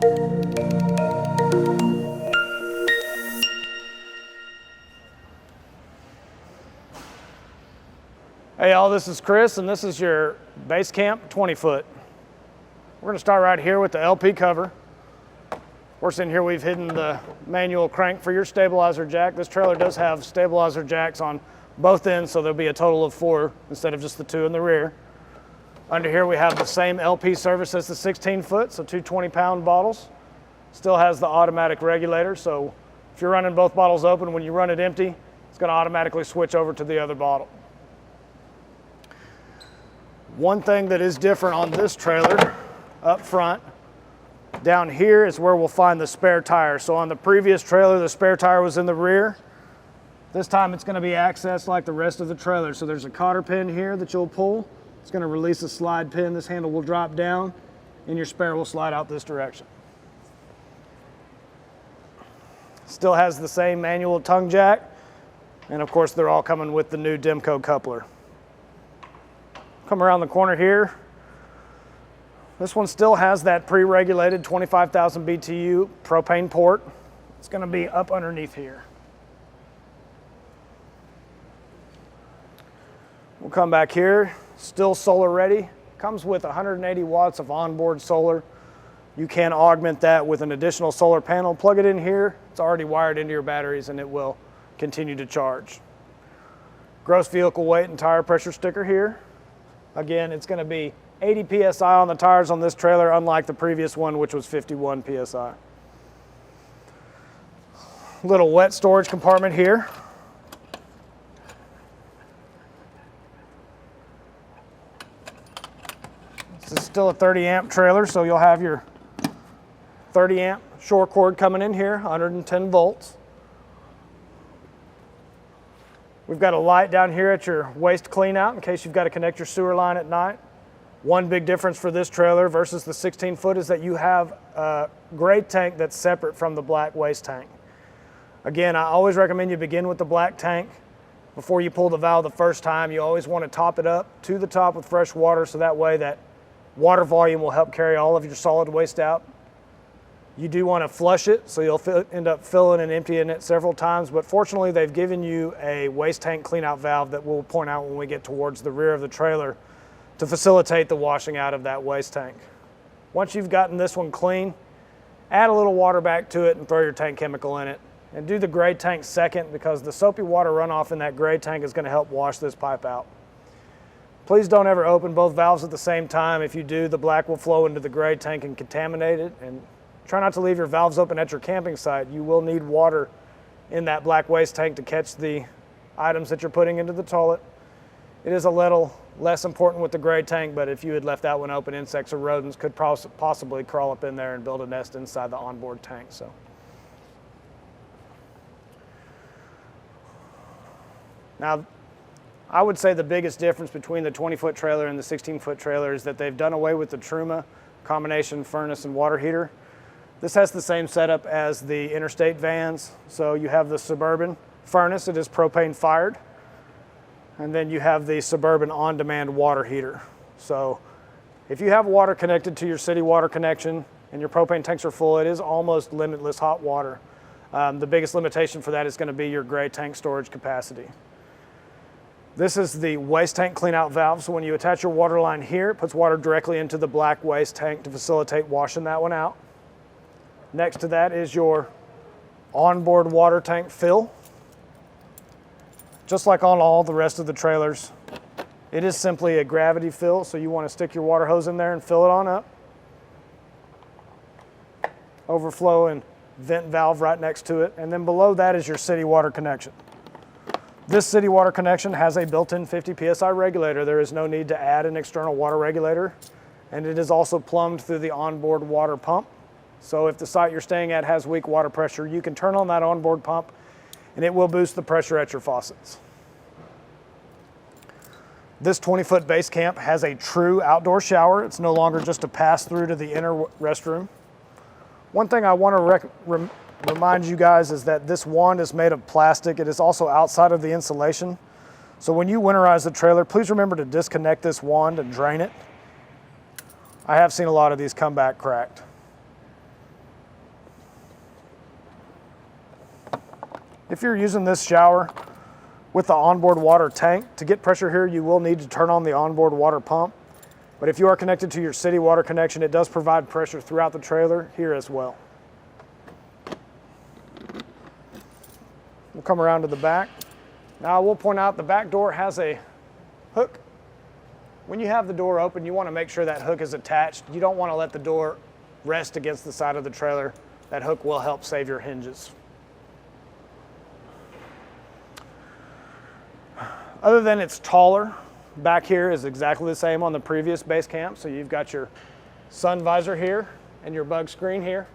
Hey y'all, this is Chris and this is your Basecamp 20-foot. We're going to start right here with the LP cover. First in here we've hidden the manual crank for your stabilizer jack. This trailer does have stabilizer jacks on both ends, so there'll be a total of 4 instead of just the 2 in the rear. Under here we have the same LP service as the 16-foot, so 2 20-pound bottles. Still has the automatic regulator, so if you're running both bottles open, when you run it empty, it's going to automatically switch over to the other bottle. One thing that is different on this trailer, up front, down here is where we'll find the spare tire. So on the previous trailer, the spare tire was in the rear. This time it's going to be accessed like the rest of the trailer. So there's a cotter pin here that you'll pull. It's going to release a slide pin. This handle will drop down and your spare will slide out this direction. Still has the same manual tongue jack. And of course they're all coming with the new Demco coupler. Come around the corner here. This one still has that pre-regulated 25,000 BTU propane port. It's going to be up underneath here. We'll come back here. Still solar ready. Comes with 180 watts of onboard solar. You can augment that with an additional solar panel. Plug it in here. It's already wired into your batteries and it will continue to charge. Gross vehicle weight and tire pressure sticker here. Again, it's going to be 80 PSI on the tires on this trailer, unlike the previous one, which was 51 PSI. Little wet storage compartment here. This is still a 30 amp trailer, so you'll have your 30 amp shore cord coming in here, 110 volts. We've got a light down here at your waste clean out in case you've got to connect your sewer line at night. One big difference for this trailer versus the 16-foot is that you have a gray tank that's separate from the black waste tank. Again, I always recommend you begin with the black tank before you pull the valve the first time. You always want to top it up to the top with fresh water so that way that water volume will help carry all of your solid waste out. You do want to flush it, so you'll end up filling and emptying it several times, but fortunately they've given you a waste tank cleanout valve that we'll point out when we get towards the rear of the trailer to facilitate the washing out of that waste tank. Once you've gotten this one clean, add a little water back to it and throw your tank chemical in it. And do the gray tank second because the soapy water runoff in that gray tank is going to help wash this pipe out. Please don't ever open both valves at the same time. If you do, the black will flow into the gray tank and contaminate it. And try not to leave your valves open at your camping site. You will need water in that black waste tank to catch the items that you're putting into the toilet. It is a little less important with the gray tank, but if you had left that one open, insects or rodents could possibly crawl up in there and build a nest inside the onboard tank. So, now, I would say the biggest difference between the 20-foot trailer and the 16-foot trailer is that they've done away with the Truma combination furnace and water heater. This has the same setup as the interstate vans. So you have the Suburban furnace, it is propane fired. And then you have the Suburban on-demand water heater. So if you have water connected to your city water connection and your propane tanks are full, it is almost limitless hot water. The biggest limitation for that is going to be your gray tank storage capacity. This is the waste tank cleanout valve. So when you attach your water line here, it puts water directly into the black waste tank to facilitate washing that one out. Next to that is your onboard water tank fill. Just like on all the rest of the trailers, it is simply a gravity fill, so you want to stick your water hose in there and fill it on up. Overflow and vent valve right next to it, and then below that is your city water connection. This city water connection has a built-in 50 PSI regulator. There is no need to add an external water regulator, and it is also plumbed through the onboard water pump. So if the site you're staying at has weak water pressure, you can turn on that onboard pump and it will boost the pressure at your faucets. This 20-foot Basecamp has a true outdoor shower. It's no longer just a pass-through to the inner restroom. One thing I want to remind you guys is that this wand is made of plastic. It is also outside of the insulation. So when you winterize the trailer, please remember to disconnect this wand and drain it. I have seen a lot of these come back cracked. If you're using this shower with the onboard water tank, to get pressure here, you will need to turn on the onboard water pump. But if you are connected to your city water connection, it does provide pressure throughout the trailer here as well. We'll come around to the back. Now I will point out the back door has a hook. When you have the door open, you want to make sure that hook is attached. You don't want to let the door rest against the side of the trailer. That hook will help save your hinges. Other than it's taller, back here is exactly the same on the previous Basecamp. So you've got your sun visor here and your bug screen here.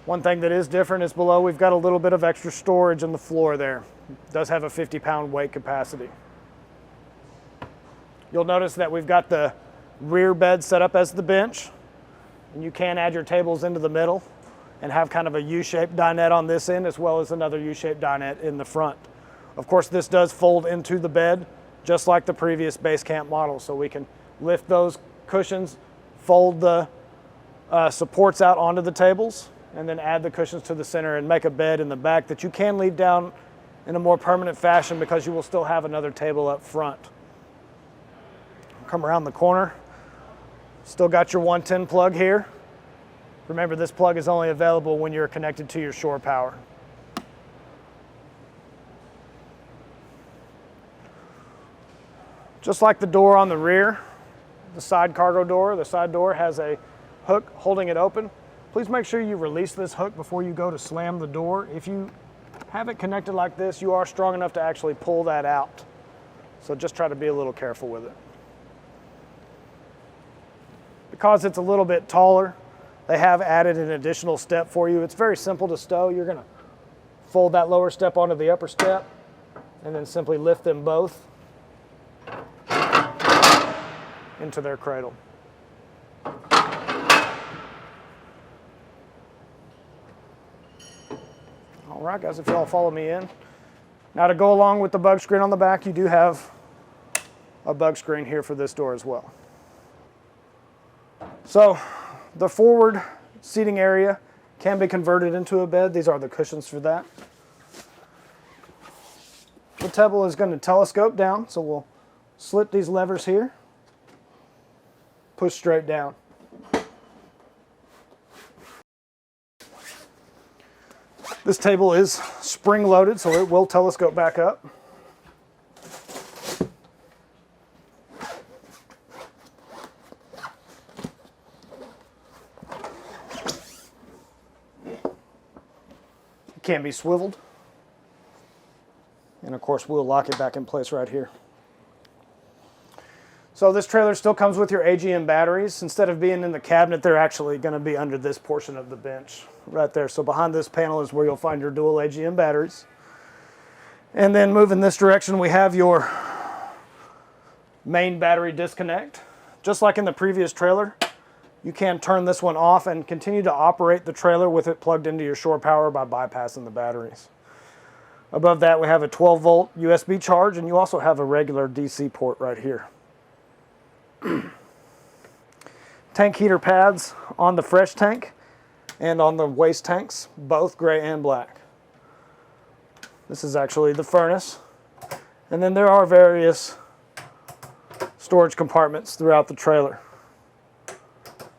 One thing that is different is below we've got a little bit of extra storage in the floor there. It does have a 50-pound weight capacity. You'll notice that we've got the rear bed set up as the bench, and you can add your tables into the middle and have kind of a U-shaped dinette on this end as well as another U-shaped dinette in the front. Of course, this does fold into the bed just like the previous Basecamp model, so we can lift those cushions, fold the supports out onto the tables, and then add the cushions to the center and make a bed in the back that you can leave down in a more permanent fashion because you will still have another table up front. Come around the corner. Still got your 110 plug here. Remember, this plug is only available when you're connected to your shore power. Just like the door on the rear, the side cargo door, the side door has a hook holding it open. Please make sure you release this hook before you go to slam the door. If you have it connected like this, you are strong enough to actually pull that out. So just try to be a little careful with it. Because it's a little bit taller, they have added an additional step for you. It's very simple to stow. You're going to fold that lower step onto the upper step and then simply lift them both into their cradle. All right, guys, if y'all follow me in. Now to go along with the bug screen on the back, you do have a bug screen here for this door as well. So the forward seating area can be converted into a bed. These are the cushions for that. The table is going to telescope down, so we'll slit these levers here, push straight down. This table is spring loaded, so it will telescope back up. It can be swiveled. And of course, we'll lock it back in place right here. So this trailer still comes with your AGM batteries. Instead of being in the cabinet, they're actually going to be under this portion of the bench right there. So behind this panel is where you'll find your dual AGM batteries. And then moving this direction, we have your main battery disconnect. Just like in the previous trailer, you can turn this one off and continue to operate the trailer with it plugged into your shore power by bypassing the batteries. Above that, we have a 12-volt USB charge, and you also have a regular DC port right here. Tank heater pads on the fresh tank and on the waste tanks, both gray and black. This is actually the furnace. And then there are various storage compartments throughout the trailer.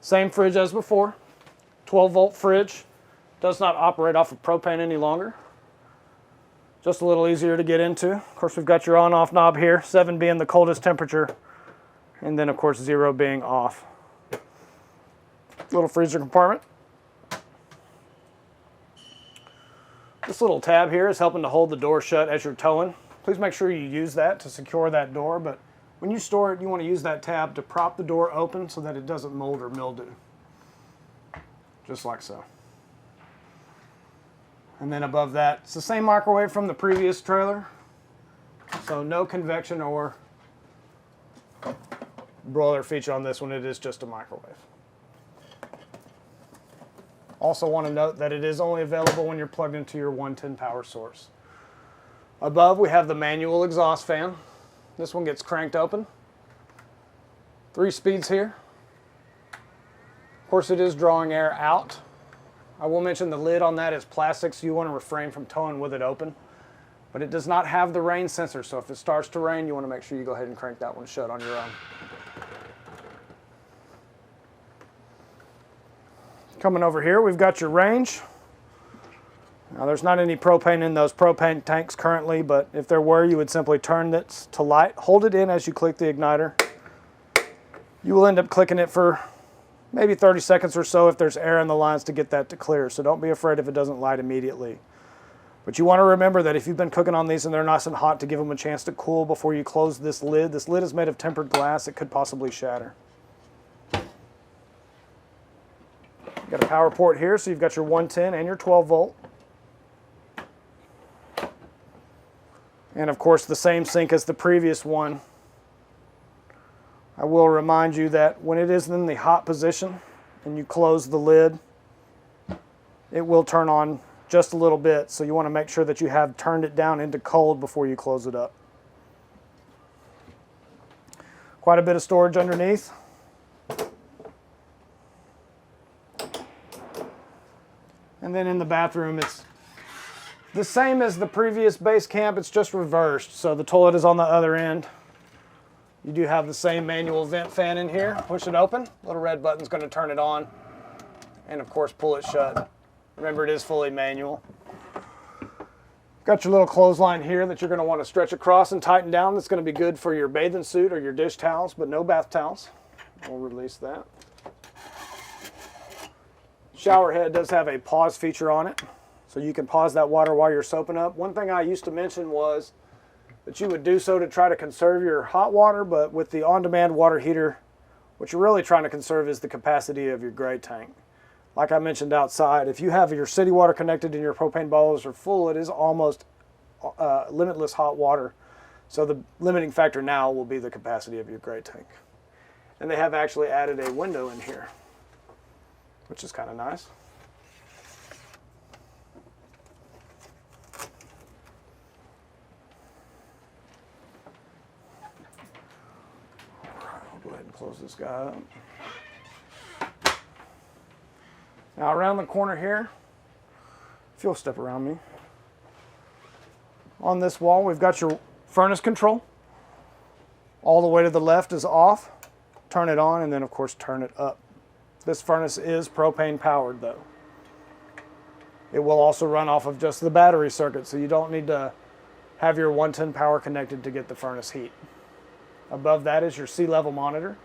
Same fridge as before, 12-volt fridge. Does not operate off of propane any longer. Just a little easier to get into. Of course, we've got your on-off knob here, 7 being the coldest temperature, and then of course 0 being off. Little freezer compartment. This little tab here is helping to hold the door shut as you're towing. Please make sure you use that to secure that door, but when you store it, you want to use that tab to prop the door open so that it doesn't mold or mildew. Just like so. And then above that, it's the same microwave from the previous trailer. So no convection or broiler feature on this one. It is just a microwave. Also want to note that it is only available when you're plugged into your 110 power source. Above, we have the manual exhaust fan. This one gets cranked open. 3 speeds here. Of course, it is drawing air out I will mention the lid on that is plastic, so you want to refrain from towing with it open. But it does not have the rain sensor, so if it starts to rain, you want to make sure you go ahead and crank that one shut on your own. Coming over here, we've got your range. Now there's not any propane in those propane tanks currently, but if there were, you would simply turn this to light, hold it in as you click the igniter. You will end up clicking it for maybe 30 seconds or so if there's air in the lines to get that to clear, so don't be afraid if it doesn't light immediately. But you want to remember that if you've been cooking on these and they're nice and hot, to give them a chance to cool before you close this lid. This lid is made of tempered glass. It could possibly shatter. You've got a power port here, so you've got your 110 and your 12 volt. And of course the same sink as the previous one. I will remind you that when it is in the hot position and you close the lid, it will turn on just a little bit, so you want to make sure that you have turned it down into cold before you close it up. Quite a bit of storage underneath. And then in the bathroom, it's the same as the previous Basecamp, it's just reversed. So the toilet is on the other end. You do have the same manual vent fan in here. Push it open, little red button's going to turn it on, and of course pull it shut. Remember, it is fully manual. Got your little clothesline here that you're going to want to stretch across and tighten down. That's going to be good for your bathing suit or your dish towels, but no bath towels. We'll release that. Shower head does have a pause feature on it, so you can pause that water while you're soaping up. One thing I used to mention was that you would do so to try to conserve your hot water, but with the on-demand water heater, what you're really trying to conserve is the capacity of your gray tank. Like I mentioned outside, if you have your city water connected and your propane boilers are full, it is almost limitless hot water. So the limiting factor now will be the capacity of your gray tank. And they have actually added a window in here, which is kind of nice. I'll go ahead and close this guy up. Now around the corner here, if you'll step around me, on this wall we've got your furnace control. All the way to the left is off. Turn it on and then of course turn it up. This furnace is propane powered though. It will also run off of just the battery circuit, so you don't need to have your 110 power connected to get the furnace heat. Above that is your sea level monitor.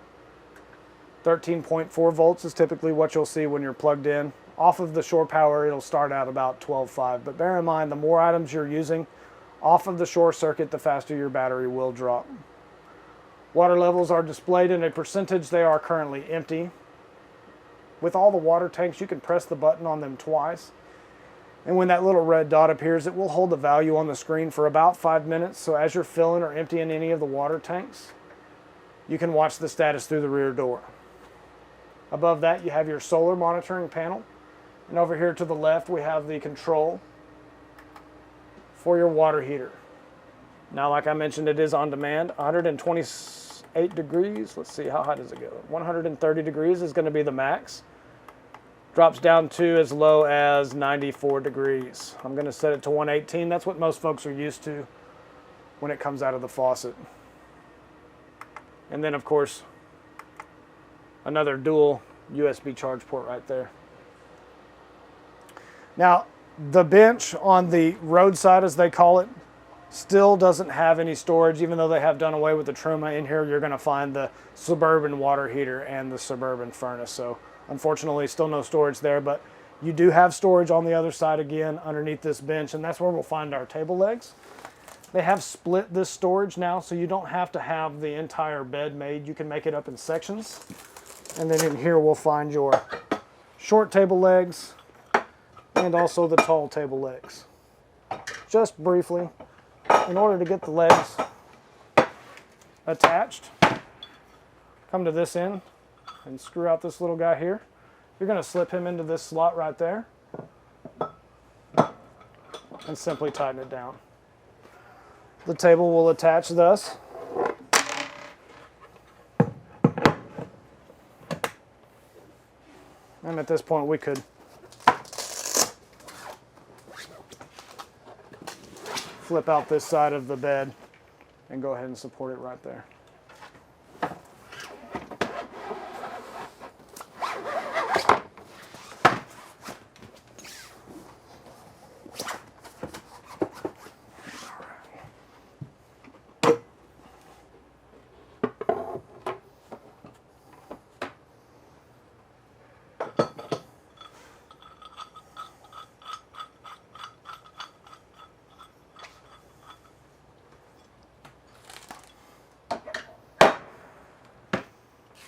13.4 volts is typically what you'll see when you're plugged in. Off of the shore power, it'll start out about 12.5, but bear in mind, the more items you're using off of the shore circuit, the faster your battery will drop. Water levels are displayed in a percentage. They are currently empty. With all the water tanks, you can press the button on them twice, and when that little red dot appears, it will hold the value on the screen for about 5 minutes. So as you're filling or emptying any of the water tanks, you can watch the status through the rear door. Above that, you have your solar monitoring panel. And over here to the left, we have the control for your water heater. Now, like I mentioned, it is on demand. 128 degrees. Let's see, how high does it go? 130 degrees is going to be the max. Drops down to as low as 94 degrees. I'm going to set it to 118. That's what most folks are used to when it comes out of the faucet. And then, of course, another dual USB charge port right there. Now, the bench on the roadside, as they call it, still doesn't have any storage. Even though they have done away with the Truma, in here you're going to find the Suburban water heater and the Suburban furnace. So unfortunately, still no storage there, but you do have storage on the other side again underneath this bench, and that's where we'll find our table legs. They have split this storage now, so you don't have to have the entire bed made. You can make it up in sections. And then in here we'll find your short table legs and also the tall table legs. Just briefly, in order to get the legs attached, come to this end and screw out this little guy here. You're going to slip him into this slot right there and simply tighten it down. The table will attach thus. And at this point we could flip out this side of the bed and go ahead and support it right there.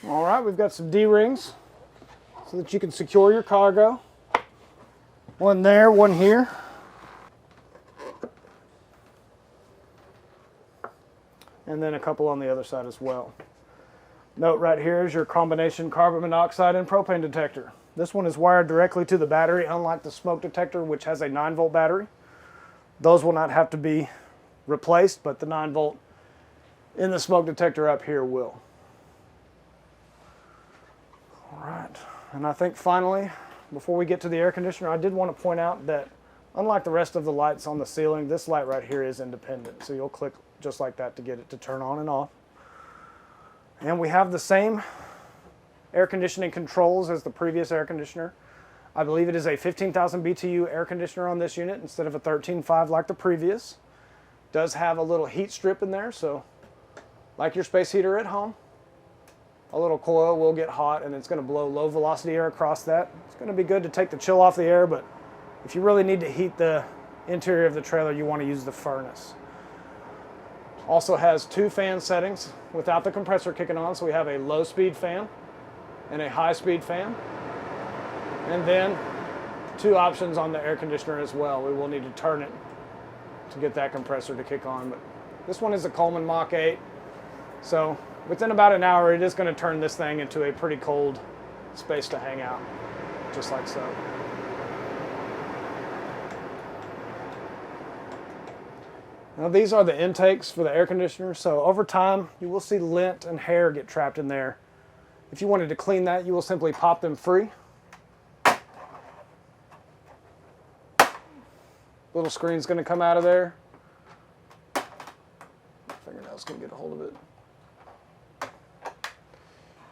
All right, we've got some D-rings so that you can secure your cargo. One there, one here. And then a couple on the other side as well. Note right here is your combination carbon monoxide and propane detector. This one is wired directly to the battery, unlike the smoke detector, which has a 9-volt battery. Those will not have to be replaced, but the 9-volt in the smoke detector up here will. All right, and I think finally, before we get to the air conditioner, I did want to point out that unlike the rest of the lights on the ceiling, this light right here is independent. So you'll click just like that to get it to turn on and off. And we have the same air conditioning controls as the previous air conditioner. I believe it is a 15,000 BTU air conditioner on this unit instead of a 13.5 like the previous. It does have a little heat strip in there, so like your space heater at home, a little coil will get hot and it's going to blow low velocity air across that. It's going to be good to take the chill off the air, but if you really need to heat the interior of the trailer, you want to use the furnace. Also has 2 fan settings without the compressor kicking on, so we have a low speed fan and a high speed fan. And then 2 options on the air conditioner as well. We will need to turn it to get that compressor to kick on, but this one is a Coleman Mach 8, so within about an hour, it is going to turn this thing into a pretty cold space to hang out, just like so. Now these are the intakes for the air conditioner, so over time you will see lint and hair get trapped in there. If you wanted to clean that, you will simply pop them free. Little screen's going to come out of there. Fingernail's going to get a hold of it.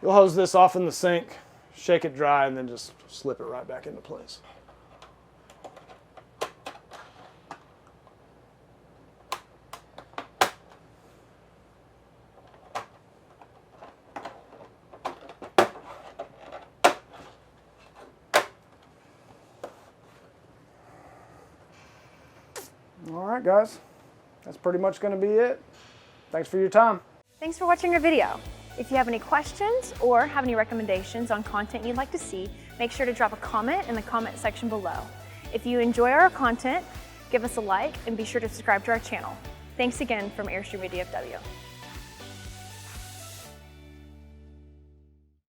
You'll hose this off in the sink, shake it dry, and then just slip it right back into place. All right, guys, that's pretty much going to be it. Thanks for your time. Thanks for watching our video. If you have any questions or have any recommendations on content you'd like to see, make sure to drop a comment in the comment section below. If you enjoy our content, give us a like and be sure to subscribe to our channel. Thanks again from Airstream DFW.